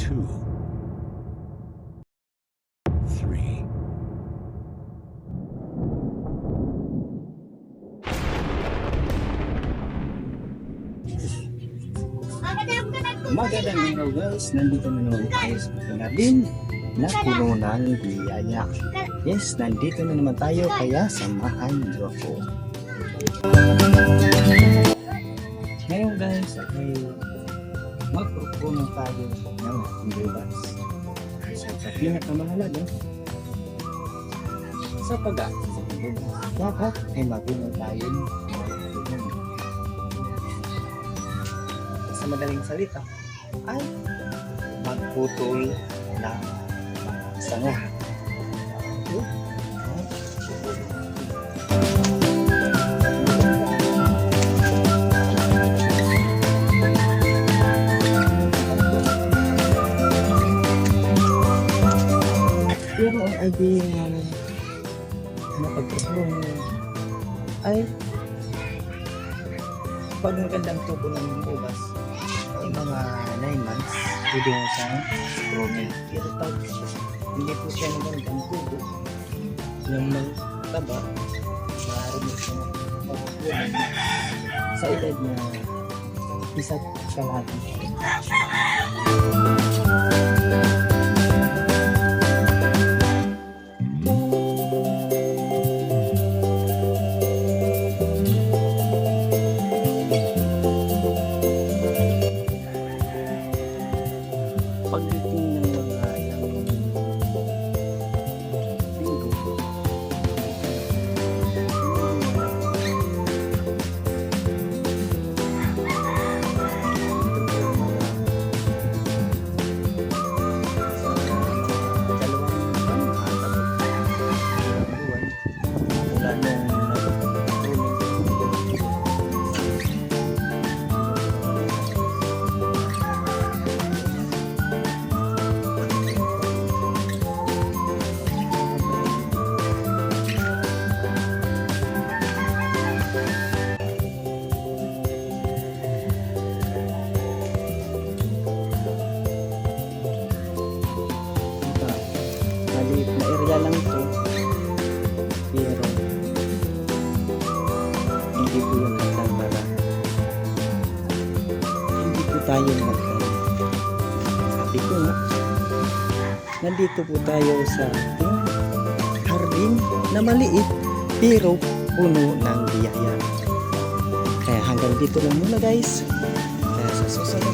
2, 3. Magandang araw guys, nandito na naman tayo sa natin na puno ng biyaya. Yes, nandito na naman tayo kaya samahan niyo ako. Ngayon guys, ay magpupuno tayo ng ating bukas. So, sa pinakamahalaga, sa pag-aaral sa bukas, dapat ay mapuno tayo ng tulong. Sa madaling salita, ay magputol ng sanga. Pero ang idea na pagputol ay pag magandang tubo ng ubas ay mga 9 months pwede mo siyang growing. Pero pag hindi po siya magandang tubo ng magtaba, maaari mo siyang makukuhan sa edad na isa't kalahati. Pagdating ng mga ilang linggo, maliit na area lang ito, pero hindi po yung magkantara, hindi po tayo magkantara. Sabi ko nga, nandito po tayo sa ating hardin na maliit pero puno ng biyaya. Kaya hanggang dito lang muna guys. Kaya sa susunod